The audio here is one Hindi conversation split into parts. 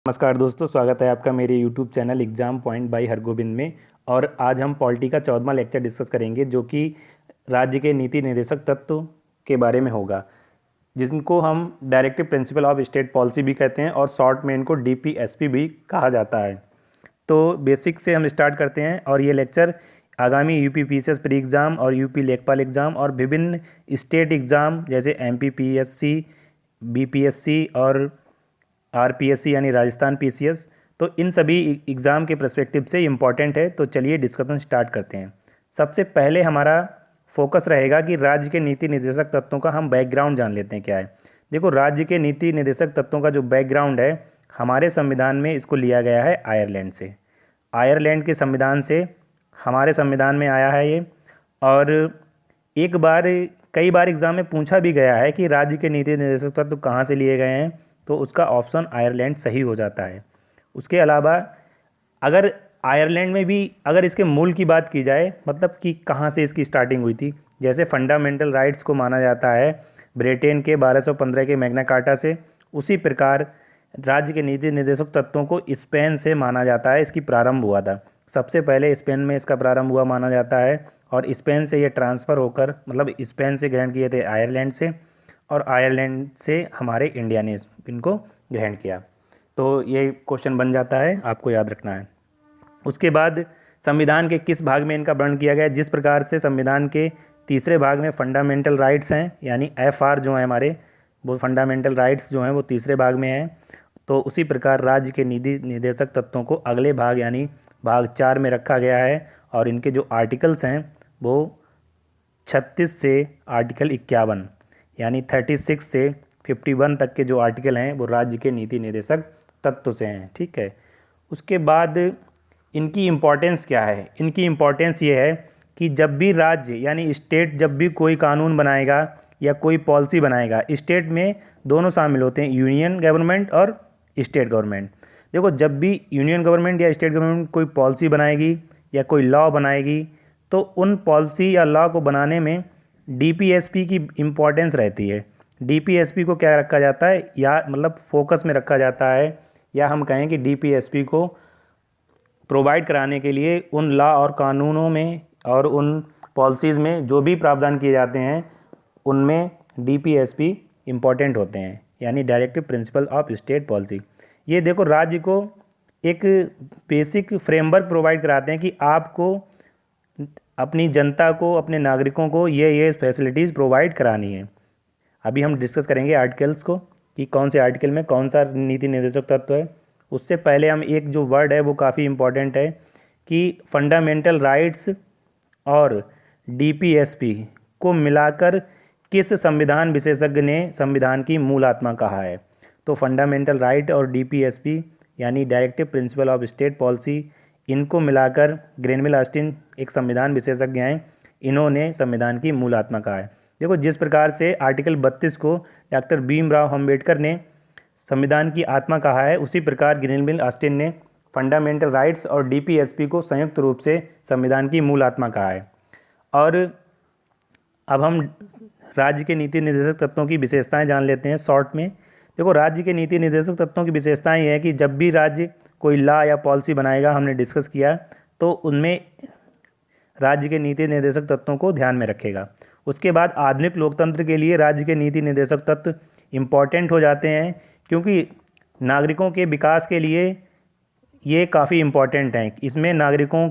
नमस्कार दोस्तों, स्वागत है आपका मेरे YouTube channel exam point by Hargovind में। और आज हम पॉलिटी का 14वां लेक्चर डिस्कस करेंगे, जो कि राज्य के नीति निर्देशक तत्व के बारे में होगा, जिनको हम directive principle of state policy भी कहते हैं और शॉर्ट में इनको DPSP भी कहा जाता है। तो बेसिक से हम स्टार्ट करते हैं और ये लेक्चर आगामी UP PCS प्री एग्ज़ाम और UP लेखपाल एग्ज़ाम और विभिन्न स्टेट एग्ज़ाम जैसे MP PSC, BPSC और RPSC यानी राजस्थान PCS, तो इन सभी एग्ज़ाम के पर्सपेक्टिव से इम्पॉर्टेंट है। तो चलिए डिस्कशन स्टार्ट करते हैं। सबसे पहले हमारा फोकस रहेगा कि राज्य के नीति निर्देशक तत्वों का हम बैकग्राउंड जान लेते हैं क्या है। देखो, राज्य के नीति निर्देशक तत्वों का जो बैकग्राउंड है, हमारे संविधान में इसको लिया गया है आयरलैंड से। आयरलैंड के संविधान से हमारे संविधान में आया है ये। और कई बार एग्ज़ाम में पूछा भी गया है कि राज्य के नीति निर्देशक तत्व कहाँ से लिए गए हैं, तो उसका ऑप्शन आयरलैंड सही हो जाता है। उसके अलावा अगर आयरलैंड में भी अगर इसके मूल की बात की जाए, मतलब कि कहाँ से इसकी स्टार्टिंग हुई थी, जैसे फंडामेंटल राइट्स को माना जाता है ब्रिटेन के 1215 के मैग्ना कार्टा से, उसी प्रकार राज्य के नीति निर्देशक तत्वों को स्पेन से माना जाता है। इसकी प्रारंभ हुआ था, सबसे पहले स्पेन में इसका प्रारंभ हुआ माना जाता है। और स्पेन से ये ट्रांसफ़र होकर, मतलब स्पेन से ग्रहण किए थे आयरलैंड से, और आयरलैंड से हमारे इंडिया ने इनको ग्रहण किया। तो ये क्वेश्चन बन जाता है, आपको याद रखना है। उसके बाद संविधान के किस भाग में इनका वर्णन किया गया है, जिस प्रकार से संविधान के तीसरे भाग में फंडामेंटल राइट्स हैं, यानी FR जो है हमारे, वो फंडामेंटल राइट्स जो हैं वो तीसरे भाग में हैं। तो उसी प्रकार राज्य के नीति निर्देशक तत्वों को अगले भाग यानी भाग 4 में रखा गया है। और इनके जो आर्टिकल्स हैं वो 36 से आर्टिकल 51 यानी 36 से 51 तक के जो आर्टिकल हैं वो राज्य के नीति निर्देशक तत्व से हैं। ठीक है। उसके बाद इनकी इम्पोर्टेंस क्या है? इनकी इम्पोर्टेंस ये है कि जब भी राज्य यानी स्टेट जब भी कोई कानून बनाएगा या कोई पॉलिसी बनाएगा, स्टेट में दोनों शामिल होते हैं, यूनियन गवर्नमेंट और स्टेट गवर्नमेंट। देखो, जब भी यूनियन गवर्नमेंट या स्टेट गवर्नमेंट कोई पॉलिसी बनाएगी या कोई लॉ बनाएगी, तो उन पॉलिसी या लॉ को बनाने में DPSP की इम्पोर्टेंस रहती है। DPSP को क्या रखा जाता है, या मतलब फोकस में रखा जाता है, या हम कहें कि DPSP को प्रोवाइड कराने के लिए उन लॉ और कानूनों में और उन पॉलिसीज़ में जो भी प्रावधान किए जाते हैं, उनमें DPSP इम्पॉर्टेंट होते हैं, यानी directive principle of state policy. ये देखो, राज्य को एक बेसिक फ्रेमवर्क प्रोवाइड कराते हैं कि आपको अपनी जनता को, अपने नागरिकों को ये फैसिलिटीज़ प्रोवाइड करानी है। अभी हम डिस्कस करेंगे आर्टिकल्स को कि कौन से आर्टिकल में कौन सा नीति निर्देशक तत्व है। उससे पहले हम एक जो वर्ड है वो काफ़ी इम्पॉर्टेंट है कि फंडामेंटल राइट्स और DPSP को मिलाकर किस संविधान विशेषज्ञ ने संविधान की मूल आत्मा कहा है। तो फंडामेंटल राइट और DPSP यानी directive principle of state policy, इनको मिलाकर ग्रेनविल ऑस्टिन एक संविधान विशेषज्ञ हैं, इन्होंने संविधान की मूल आत्मा कहा है। देखो, जिस प्रकार से आर्टिकल 32 को डॉक्टर भीमराव अम्बेडकर ने संविधान की आत्मा कहा है, उसी प्रकार ग्रेनविल ऑस्टिन ने फंडामेंटल राइट्स और DPSP को संयुक्त रूप से संविधान की मूल आत्मा कहा है। और अब हम राज्य के नीति निर्देशक तत्वों की विशेषताएं जान लेते हैं शॉर्ट में। देखो, राज्य के नीति निर्देशक तत्वों की विशेषताएं ये है कि जब भी राज्य कोई लॉ या पॉलिसी बनाएगा, हमने डिस्कस किया, तो उनमें राज्य के नीति निर्देशक तत्वों को ध्यान में रखेगा। उसके बाद आधुनिक लोकतंत्र के लिए राज्य के नीति निर्देशक तत्व इम्पॉर्टेंट हो जाते हैं, क्योंकि नागरिकों के विकास के लिए ये काफ़ी इम्पॉर्टेंट हैं। इसमें नागरिकों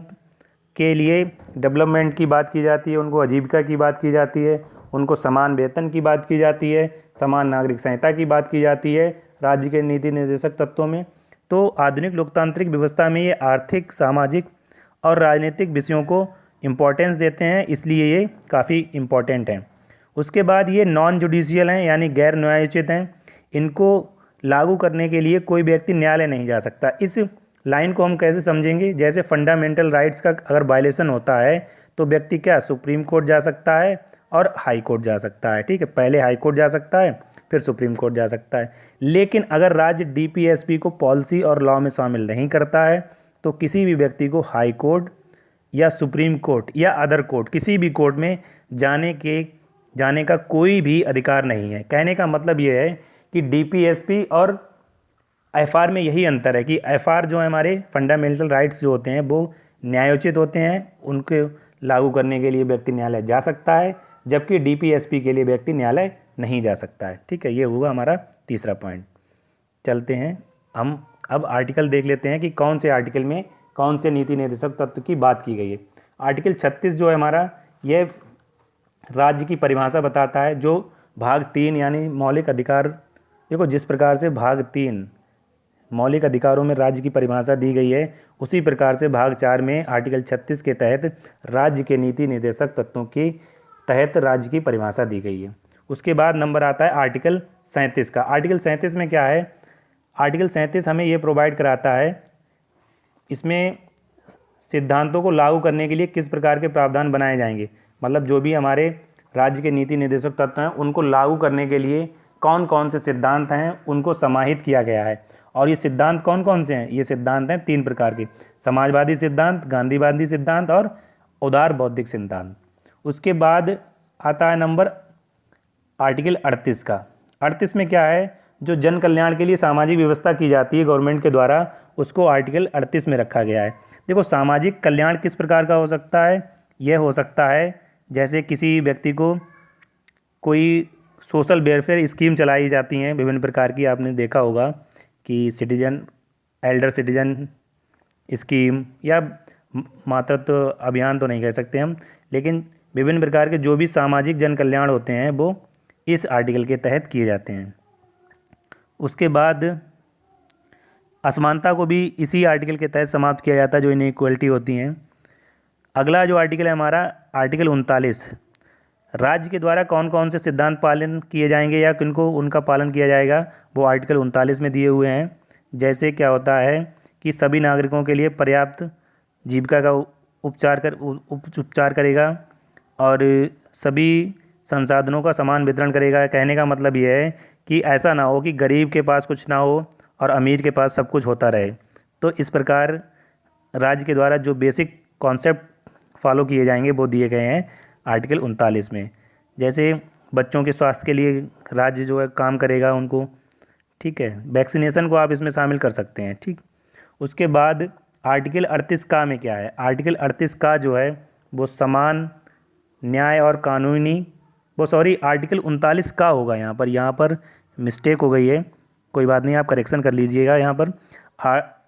के लिए डेवलपमेंट की बात की जाती है, उनको आजीविका की बात की जाती है, उनको समान वेतन की बात की जाती है, समान नागरिक संहिता की बात की जाती है राज्य के नीति निर्देशक तत्वों में। तो आधुनिक लोकतांत्रिक व्यवस्था में ये आर्थिक, सामाजिक और राजनीतिक विषयों को इम्पोर्टेंस देते हैं, इसलिए ये काफ़ी इम्पोर्टेंट हैं। उसके बाद ये नॉन जुडिशियल हैं, यानी गैर न्यायोचित हैं। इनको लागू करने के लिए कोई व्यक्ति न्यायालय नहीं जा सकता। इस लाइन को हम कैसे समझेंगे? जैसे फंडामेंटल राइट्स का अगर वायलेशन होता है तो व्यक्ति क्या सुप्रीम कोर्ट जा सकता है और हाई कोर्ट जा सकता है। ठीक है, पहले हाई कोर्ट जा सकता है, फिर सुप्रीम कोर्ट जा सकता है। लेकिन अगर राज्य DPSP को पॉलिसी और लॉ में शामिल नहीं करता है, तो किसी भी व्यक्ति को हाई कोर्ट या सुप्रीम कोर्ट या अदर कोर्ट, किसी भी कोर्ट में जाने का कोई भी अधिकार नहीं है। कहने का मतलब ये है कि DPSP और एफआर में यही अंतर है कि एफआर जो है हमारे फंडामेंटल राइट्स जो होते हैं वो न्यायोचित होते हैं, उनके लागू करने के लिए व्यक्ति न्यायालय जा सकता है, जबकि डीपीएसपी के लिए व्यक्ति न्यायालय नहीं जा सकता है। ठीक है, ये हुआ हमारा तीसरा पॉइंट। चलते हैं हम अब आर्टिकल देख लेते हैं कि कौन से आर्टिकल में कौन से नीति निर्देशक तत्व की बात की गई है। आर्टिकल 36 जो है हमारा, यह राज्य की परिभाषा बताता है। जो भाग 3 यानी मौलिक अधिकार, देखो जिस प्रकार से भाग 3 मौलिक अधिकारों में राज्य की परिभाषा दी गई है, उसी प्रकार से भाग 4 में आर्टिकल 36 के तहत राज्य के नीति निर्देशक तत्वों के तहत राज्य की परिभाषा दी गई है। उसके बाद नंबर आता है आर्टिकल 37 का। आर्टिकल 37 में क्या है? आर्टिकल 37 हमें ये प्रोवाइड कराता है, इसमें सिद्धांतों को लागू करने के लिए किस प्रकार के प्रावधान बनाए जाएंगे, मतलब जो भी हमारे राज्य के नीति निर्देशक तत्व हैं उनको लागू करने के लिए कौन कौन से सिद्धांत हैं उनको समाहित किया गया है। और ये सिद्धांत कौन कौन से हैं? ये सिद्धांत हैं 3 प्रकार के, समाजवादी सिद्धांत, गांधीवादी सिद्धांत और उदार बौद्धिक सिद्धांत। उसके बाद आता है नंबर आर्टिकल 38 का। 38 में क्या है? जो जन कल्याण के लिए सामाजिक व्यवस्था की जाती है गवर्नमेंट के द्वारा, उसको आर्टिकल 38 में रखा गया है। देखो सामाजिक कल्याण किस प्रकार का हो सकता है? यह हो सकता है जैसे किसी व्यक्ति को कोई सोशल वेलफेयर स्कीम चलाई जाती हैं विभिन्न प्रकार की, आपने देखा होगा कि सिटीजन एल्डर सिटीजन स्कीम या मातृत्व अभियान तो नहीं कह सकते हम, लेकिन विभिन्न प्रकार के जो भी सामाजिक जन कल्याण होते हैं वो इस आर्टिकल के तहत किए जाते हैं। उसके बाद असमानता को भी इसी आर्टिकल के तहत समाप्त किया जाता है, जो इनइक्वलिटी होती हैं। अगला जो आर्टिकल है हमारा आर्टिकल 39, राज्य के द्वारा कौन कौन से सिद्धांत पालन किए जाएंगे या किनको उनका पालन किया जाएगा, वो आर्टिकल 39 में दिए हुए हैं। जैसे क्या होता है कि सभी नागरिकों के लिए पर्याप्त जीविका का उपचार करेगा और सभी संसाधनों का समान वितरण करेगा। कहने का मतलब यह है कि ऐसा ना हो कि गरीब के पास कुछ ना हो और अमीर के पास सब कुछ होता रहे। तो इस प्रकार राज्य के द्वारा जो बेसिक कॉन्सेप्ट फॉलो किए जाएंगे वो दिए गए हैं आर्टिकल 39 में। जैसे बच्चों के स्वास्थ्य के लिए राज्य जो है काम करेगा उनको, ठीक है, वैक्सीनेशन को आप इसमें शामिल कर सकते हैं। ठीक, उसके बाद आर्टिकल 38 का में क्या है? आर्टिकल 38 का जो है वो समान न्याय और कानूनी, वो सॉरी आर्टिकल 39 का होगा, यहाँ पर मिस्टेक हो गई है, कोई बात नहीं, आप करेक्शन कर लीजिएगा। यहाँ पर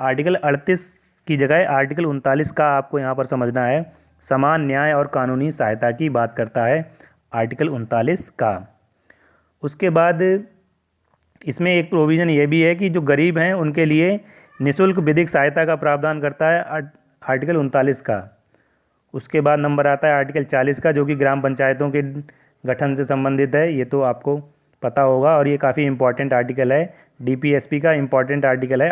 आर्टिकल 38 की जगह आर्टिकल 39 का आपको यहाँ पर समझना है। समान न्याय और कानूनी सहायता की बात करता है आर्टिकल 39 का। उसके बाद इसमें एक प्रोविज़न ये भी है कि जो गरीब हैं उनके लिए निःशुल्क विधिक सहायता का प्रावधान करता है आर्टिकल 39 का। उसके बाद नंबर आता है आर्टिकल 40 का, जो कि ग्राम पंचायतों के गठन से संबंधित है। ये तो आपको पता होगा और ये काफ़ी इम्पॉर्टेंट आर्टिकल है, डीपीएसपी का इम्पॉर्टेंट आर्टिकल है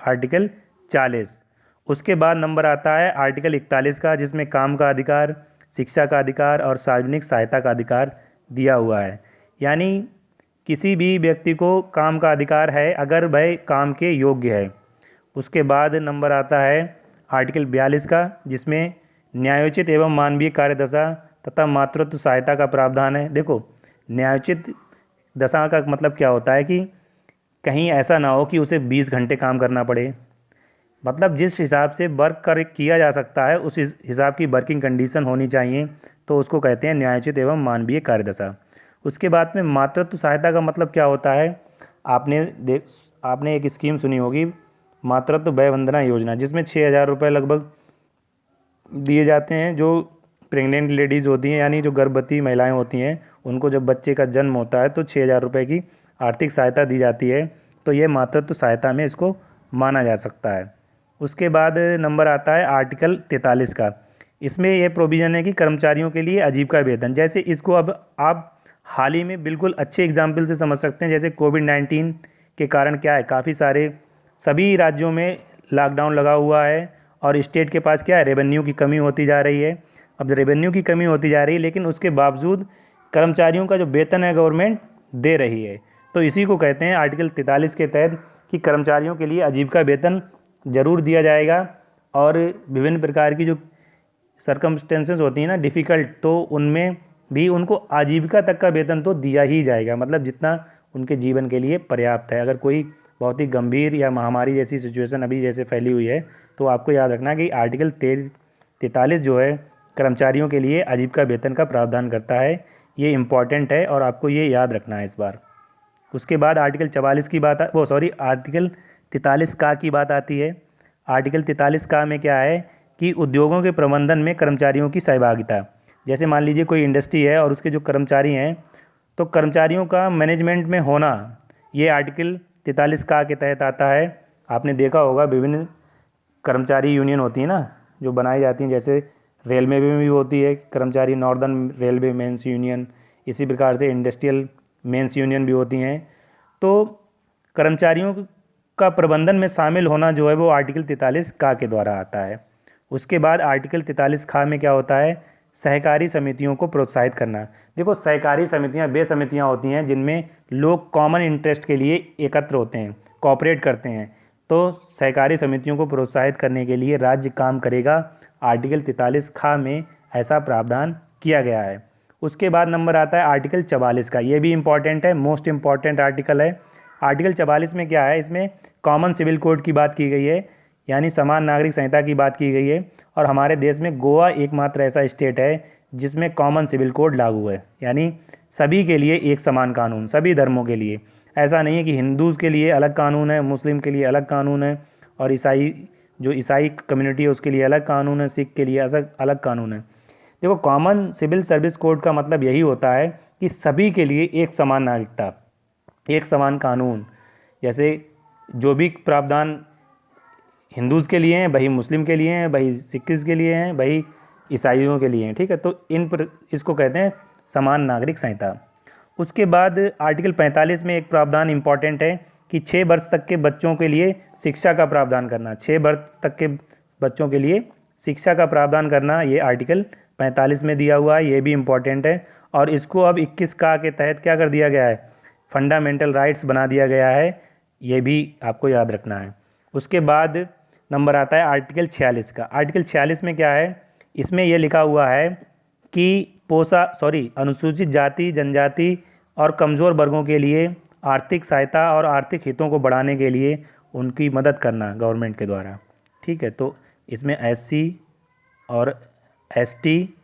आर्टिकल 40। उसके बाद नंबर आता है आर्टिकल 41 का, जिसमें काम का अधिकार, शिक्षा का अधिकार और सार्वजनिक सहायता का अधिकार दिया हुआ है। यानी किसी भी व्यक्ति को काम का अधिकार है अगर वह काम के योग्य है। उसके बाद नंबर आता है आर्टिकल 42 का, जिसमें न्यायोचित एवं मानवीय कार्यदशा तथा मातृत्व सहायता का प्रावधान है। देखो न्यायोचित दशा का मतलब क्या होता है कि कहीं ऐसा ना हो कि उसे 20 घंटे काम करना पड़े, मतलब जिस हिसाब से वर्क किया जा सकता है उस हिसाब की वर्किंग कंडीशन होनी चाहिए, तो उसको कहते हैं न्यायोचित एवं मानवीय कार्यदशा। उसके बाद में मातृत्व सहायता का मतलब क्या होता है? आपने एक स्कीम सुनी होगी, मातृत्व वय वंदना योजना, जिसमें 6,000 रुपये लगभग दिए जाते हैं। जो प्रेग्नेंट लेडीज़ होती हैं यानी जो गर्भवती महिलाएं होती हैं, उनको जब बच्चे का जन्म होता है तो 6,000 रुपये की आर्थिक सहायता दी जाती है। तो ये मातृत्व सहायता में इसको माना जा सकता है। उसके बाद नंबर आता है आर्टिकल 43 का। इसमें यह प्रोविज़न है कि कर्मचारियों के लिए आजीविका वेतन, जैसे इसको अब आप हाल ही में बिल्कुल अच्छे एग्जाम्पल से समझ सकते हैं। जैसे कोविड-19 के कारण क्या है, काफ़ी सारे सभी राज्यों में लॉकडाउन लगा हुआ है और स्टेट के पास क्या है, रेवेन्यू की कमी होती जा रही है। अब रेवेन्यू की कमी होती जा रही है, लेकिन उसके बावजूद कर्मचारियों का जो वेतन है गवर्नमेंट दे रही है। तो इसी को कहते हैं आर्टिकल 43 के तहत कि कर्मचारियों के लिए आजीविका वेतन ज़रूर दिया जाएगा। और विभिन्न प्रकार की जो सर्कमस्टेंसेस होती हैं ना डिफ़िकल्ट, तो उनमें भी उनको आजीविका तक का वेतन तो दिया ही जाएगा, मतलब जितना उनके जीवन के लिए पर्याप्त है। अगर कोई बहुत ही गंभीर या महामारी जैसी सिचुएशन अभी जैसे फैली हुई है, तो आपको याद रखना है कि आर्टिकल 43 जो है कर्मचारियों के लिए आजीविका वेतन का प्रावधान करता है। ये इम्पॉर्टेंट है और आपको ये याद रखना है इस बार। उसके बाद आर्टिकल 44 की बात आर्टिकल 43 का की बात आती है। आर्टिकल 43 का में क्या है कि उद्योगों के प्रबंधन में कर्मचारियों की सहभागिता। जैसे मान लीजिए कोई इंडस्ट्री है और उसके जो कर्मचारी हैं, तो कर्मचारियों का मैनेजमेंट में होना ये आर्टिकल 43 का के तहत आता है। आपने देखा होगा विभिन्न कर्मचारी यूनियन होती है ना जो बनाई जाती हैं, जैसे रेलवे में भी होती है कर्मचारी नॉर्दर्न रेलवे मेंस यूनियन, इसी प्रकार से इंडस्ट्रियल मेंस यूनियन भी होती हैं। तो कर्मचारियों का प्रबंधन में शामिल होना जो है वो आर्टिकल 43 का के द्वारा आता है। उसके बाद आर्टिकल 43 खा में क्या होता है, सहकारी समितियों को प्रोत्साहित करना। देखो सहकारी समितियां वे समितियां होती हैं जिनमें लोग कॉमन इंटरेस्ट के लिए एकत्र होते हैं, कोऑपरेट करते हैं। तो सहकारी समितियों को प्रोत्साहित करने के लिए राज्य काम करेगा। आर्टिकल 43 खा में ऐसा प्रावधान किया गया है। उसके बाद नंबर आता है आर्टिकल 44 का। ये भी इम्पॉर्टेंट है, मोस्ट इम्पॉर्टेंट आर्टिकल है। आर्टिकल 44 में क्या है, इसमें कॉमन सिविल कोड की बात की गई है, यानी समान नागरिक संहिता की बात की गई है। और हमारे देश में गोवा एकमात्र ऐसा स्टेट है जिसमें कॉमन सिविल कोड लागू है, यानी सभी के लिए एक समान कानून, सभी धर्मों के लिए। ऐसा नहीं है कि हिंदूज़ के लिए अलग कानून है, मुस्लिम के लिए अलग कानून है, और ईसाई कम्युनिटी है उसके लिए अलग कानून है, सिख के लिए अलग कानून है। देखो कॉमन सिविल सर्विस कोड का मतलब यही होता है कि सभी के लिए एक समान नागरिकता, एक समान कानून। जैसे जो भी प्रावधान हिंदूज़ के लिए हैं वही मुस्लिम के लिए हैं, वही सिखिज़ के लिए हैं, वही ईसाइयों के लिए हैं। ठीक है, तो इसको कहते हैं समान नागरिक संहिता। उसके बाद आर्टिकल 45 में एक प्रावधान इम्पॉर्टेंट है कि 6 वर्ष तक के बच्चों के लिए शिक्षा का प्रावधान करना। 6 वर्ष तक के बच्चों के लिए शिक्षा का प्रावधान करना, ये आर्टिकल 45 में दिया हुआ है, ये भी इम्पॉर्टेंट है। और इसको अब 21 का के तहत क्या कर दिया गया है, फंडामेंटल राइट्स बना दिया गया है। ये भी आपको याद रखना है। उसके बाद नंबर आता है आर्टिकल 46 का। आर्टिकल 46 में क्या है, इसमें यह लिखा हुआ है कि अनुसूचित जाति, जनजाति और कमज़ोर वर्गों के लिए आर्थिक सहायता और आर्थिक हितों को बढ़ाने के लिए उनकी मदद करना गवर्नमेंट के द्वारा। ठीक है, तो इसमें एससी और एसटी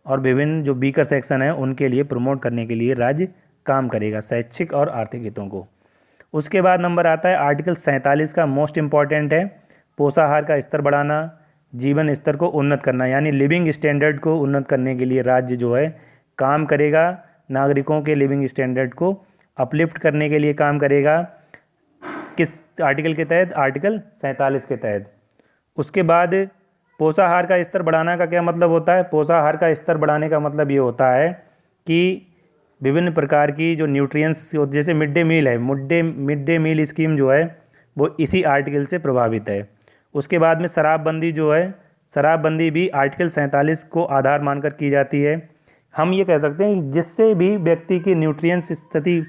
और विभिन्न जो वीकर सेक्शन है उनके लिए प्रमोट करने के लिए राज्य काम करेगा, शैक्षिक और आर्थिक हितों को। उसके बाद नंबर आता है आर्टिकल 47 का, मोस्ट इम्पॉर्टेंट है, पोषाहार का स्तर बढ़ाना, जीवन स्तर को उन्नत करना, यानी लिविंग स्टैंडर्ड को उन्नत करने के लिए राज्य जो है काम करेगा। नागरिकों के लिविंग स्टैंडर्ड को अपलिफ्ट करने के लिए काम करेगा। किस आर्टिकल के तहत, आर्टिकल 47 के तहत। उसके बाद पोषाहार का स्तर बढ़ाना का क्या मतलब होता है, पोषाहार का स्तर बढ़ाने का मतलब ये होता है कि विभिन्न प्रकार की जो न्यूट्रिएंट्स, जैसे मिड डे मील है, मिड डे मील स्कीम जो है वो इसी आर्टिकल से प्रभावित है। उसके बाद में शराबबंदी जो है, शराबबंदी भी आर्टिकल 47 को आधार मानकर की जाती है। हम ये कह सकते हैं जिससे भी व्यक्ति की न्यूट्रिएंट्स स्थिति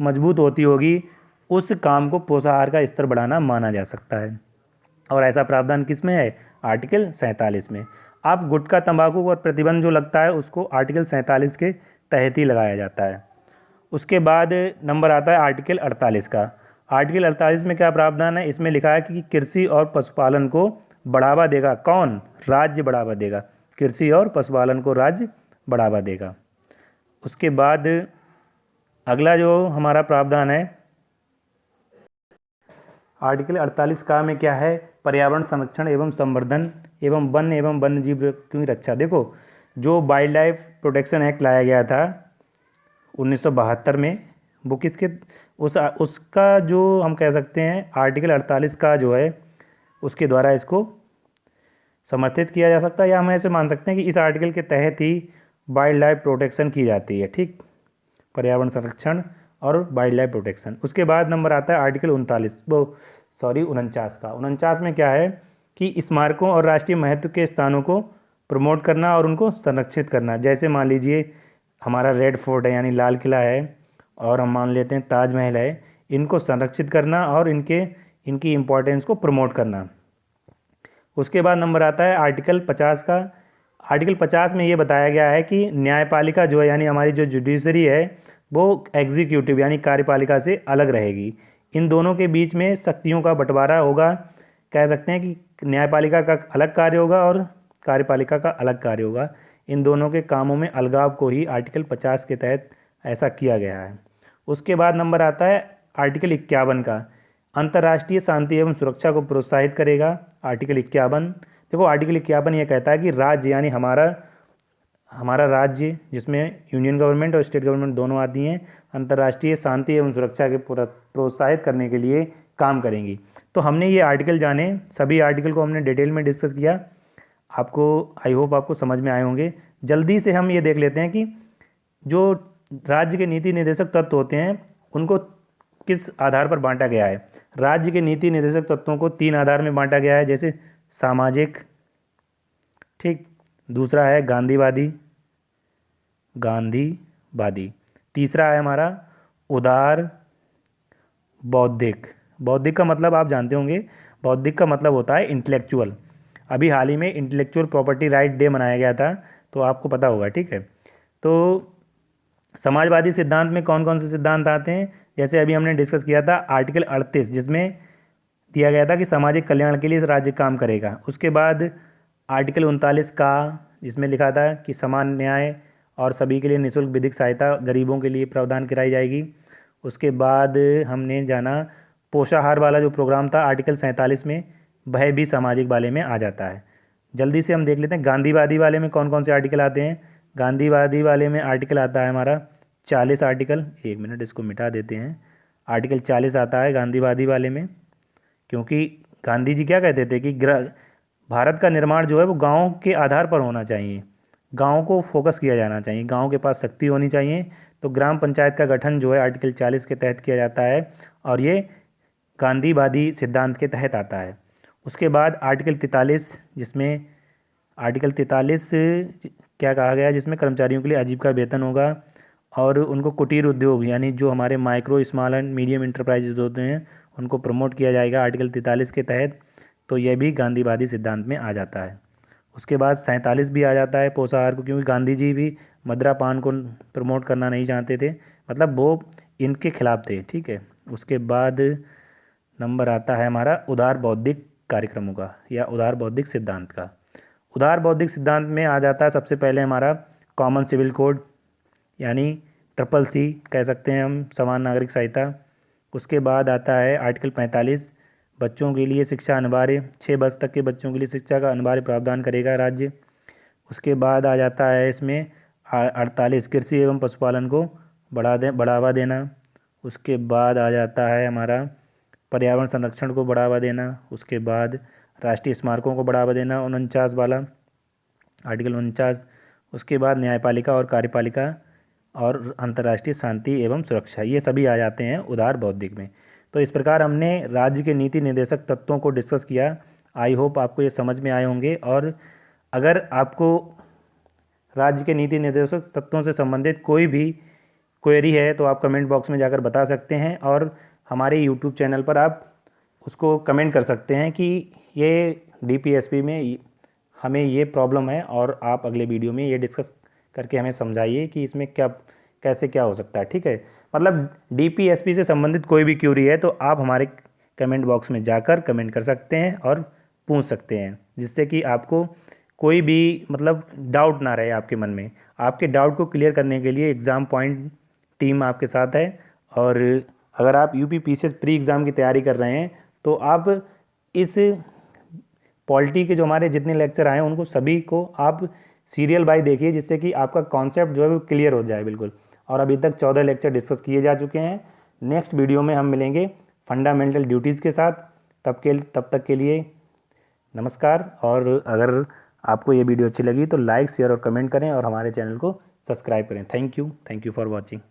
मजबूत होती होगी उस काम को पोषाहार का स्तर बढ़ाना माना जा सकता है। और ऐसा प्रावधान किस में है, आर्टिकल 47 में। आप गुटखा, तंबाकू और प्रतिबंध जो लगता है उसको आर्टिकल 47 के तहत ही लगाया जाता है। उसके बाद नंबर आता है आर्टिकल 48 का। आर्टिकल 48 में क्या प्रावधान है, इसमें लिखा है कि कृषि और पशुपालन को बढ़ावा देगा। कौन, राज्य बढ़ावा देगा, कृषि और पशुपालन को राज्य बढ़ावा देगा। उसके बाद अगला जो हमारा प्रावधान है आर्टिकल 48 का में क्या है, पर्यावरण संरक्षण एवं संवर्धन एवं वन्य जीव की रक्षा। देखो जो वाइल्ड लाइफ प्रोटेक्शन एक्ट लाया गया था 1972 में, वो किसके उसका जो हम कह सकते हैं आर्टिकल 48 का जो है उसके द्वारा इसको समर्थित किया जा सकता है, या हम ऐसे मान सकते हैं कि इस आर्टिकल के तहत ही वाइल्ड लाइफ प्रोटेक्शन की जाती है। ठीक, पर्यावरण संरक्षण और वाइल्ड लाइफ प्रोटेक्शन। उसके बाद नंबर आता है आर्टिकल 49 का। 49 में क्या है कि स्मारकों और राष्ट्रीय महत्व के स्थानों को प्रमोट करना और उनको संरक्षित करना। जैसे मान लीजिए हमारा रेड फोर्ट है यानी लाल किला है, और हम मान लेते हैं ताजमहल है, इनको संरक्षित करना और इनकी इम्पोर्टेंस को प्रमोट करना। उसके बाद नंबर आता है आर्टिकल 50 का। आर्टिकल 50 में ये बताया गया है कि न्यायपालिका जो है यानी हमारी जो जुडिशरी है वो एग्जीक्यूटिव यानी कार्यपालिका से अलग रहेगी। इन दोनों के बीच में शक्तियों का बंटवारा होगा। कह सकते हैं कि न्यायपालिका का अलग कार्य होगा और कार्यपालिका का अलग कार्य होगा। इन दोनों के कामों में अलगाव को ही आर्टिकल 50 के तहत ऐसा किया गया है। उसके बाद नंबर आता है आर्टिकल 51 का, अंतर्राष्ट्रीय शांति एवं सुरक्षा को प्रोत्साहित करेगा। आर्टिकल 51, देखो आर्टिकल 51 ये कहता है कि राज्य यानी हमारा राज्य जिसमें यूनियन गवर्नमेंट और स्टेट गवर्नमेंट दोनों आती हैं, अंतर्राष्ट्रीय शांति एवं सुरक्षा के प्रोत्साहित करने के लिए काम करेंगी। तो हमने ये आर्टिकल जाने, सभी आर्टिकल को हमने डिटेल में डिस्कस किया। आपको आई होप आपको समझ में आए होंगे। जल्दी से हम ये देख लेते हैं कि जो राज्य के नीति निर्देशक तत्व होते हैं उनको किस आधार पर बांटा गया है। राज्य के नीति निर्देशक तत्वों को 3 आधार में बांटा गया है, जैसे सामाजिक, ठीक, दूसरा है गांधीवादी, तीसरा है हमारा उदार बौद्धिक। बौद्धिक का मतलब आप जानते होंगे, बौद्धिक का मतलब होता है इंटेलेक्चुअल। अभी हाल ही में इंटेलेक्चुअल प्रॉपर्टी राइट डे मनाया गया था, तो आपको पता होगा, ठीक है। तो समाजवादी सिद्धांत में कौन कौन से सिद्धांत आते हैं, जैसे अभी हमने डिस्कस किया था आर्टिकल 38, जिसमें दिया गया था कि सामाजिक कल्याण के लिए राज्य काम करेगा। उसके बाद आर्टिकल 39 का, जिसमें लिखा था कि समान न्याय और सभी के लिए निःशुल्क विधिक सहायता गरीबों के लिए प्रावधान कराई जाएगी। उसके बाद हमने जाना पोषाहार वाला जो प्रोग्राम था आर्टिकल 47 में, वह भी सामाजिक वाले में आ जाता है। जल्दी से हम देख लेते हैं गांधीवादी वाले में कौन कौन से आर्टिकल आते हैं। गांधीवादी वाले में आर्टिकल आता है हमारा 40 आर्टिकल, 1 मिनट इसको मिटा देते हैं। आर्टिकल 40 आता है गांधीवादी वाले में, क्योंकि गांधी जी क्या कहते थे कि भारत का निर्माण जो है वो गाँव के आधार पर होना चाहिए, गाँव को फोकस किया जाना चाहिए, गाँव के पास शक्ति होनी चाहिए। तो ग्राम पंचायत का गठन जो है आर्टिकल 40 के तहत किया जाता है और ये गांधीवादी सिद्धांत के तहत आता है। उसके बाद आर्टिकल 43, जिसमें आर्टिकल 43 क्या कहा गया है, जिसमें कर्मचारियों के लिए आजीविका वेतन होगा और उनको कुटीर उद्योग यानी जो हमारे micro small and medium enterprises होते हैं उनको प्रमोट किया जाएगा आर्टिकल 43 के तहत। तो यह भी गांधीवादी सिद्धांत में आ जाता है। उसके बाद 47 भी आ जाता है पोषाहार को, क्योंकि गांधी जी भी मदिरा पान को प्रमोट करना नहीं चाहते थे, मतलब वो इनके खिलाफ थे, ठीक है। उसके बाद नंबर आता है हमारा उदार बौद्धिक कार्यक्रमों का या उदार बौद्धिक सिद्धांत का। उदार बौद्धिक सिद्धांत में आ जाता है सबसे पहले हमारा कॉमन सिविल कोड यानी CCC कह सकते हैं हम, समान नागरिक संहिता। उसके बाद आता है आर्टिकल 45, बच्चों के लिए शिक्षा अनिवार्य, 6 वर्ष तक के बच्चों के लिए शिक्षा का अनिवार्य प्रावधान करेगा राज्य। उसके बाद आ जाता है इसमें 48, कृषि एवं पशुपालन को बढ़ावा देना। उसके बाद आ जाता है हमारा पर्यावरण संरक्षण को बढ़ावा देना। उसके बाद राष्ट्रीय स्मारकों को बढ़ावा देना, 49 वाला आर्टिकल 49। उसके बाद न्यायपालिका और कार्यपालिका और अंतर्राष्ट्रीय शांति एवं सुरक्षा, ये सभी आ जाते हैं उदार बौद्धिक में। तो इस प्रकार हमने राज्य के नीति निर्देशक तत्वों को डिस्कस किया। आई होप आपको ये समझ में आए होंगे। और अगर आपको राज्य के नीति निर्देशक तत्वों से संबंधित कोई भी क्वेरी है तो आप कमेंट बॉक्स में जाकर बता सकते हैं और हमारे यूट्यूब चैनल पर आप उसको कमेंट कर सकते हैं कि ये DPSP में हमें ये प्रॉब्लम है और आप अगले वीडियो में ये डिस्कस करके हमें समझाइए कि इसमें क्या कैसे क्या हो सकता है, ठीक है। मतलब DPSP से संबंधित कोई भी क्यूरी है तो आप हमारे कमेंट बॉक्स में जाकर कमेंट कर सकते हैं और पूछ सकते हैं, जिससे कि आपको कोई भी मतलब डाउट ना रहे आपके मन में। आपके डाउट को क्लियर करने के लिए एग्ज़ाम पॉइंट टीम आपके साथ है। और अगर आप UPPCS प्री एग्ज़ाम की तैयारी कर रहे हैं तो आप इस पॉलिटी के जो हमारे जितने लेक्चर आए हैं उनको सभी को आप सीरियल बाय देखिए, जिससे कि आपका कॉन्सेप्ट जो है वो क्लियर हो जाए बिल्कुल। और अभी तक 14 लेक्चर डिस्कस किए जा चुके हैं। नेक्स्ट वीडियो में हम मिलेंगे फंडामेंटल ड्यूटीज़ के साथ। तब तक के लिए नमस्कार। और अगर आपको ये वीडियो अच्छी लगी तो लाइक, शेयर और कमेंट करें और हमारे चैनल को सब्सक्राइब करें। Thank you for watching.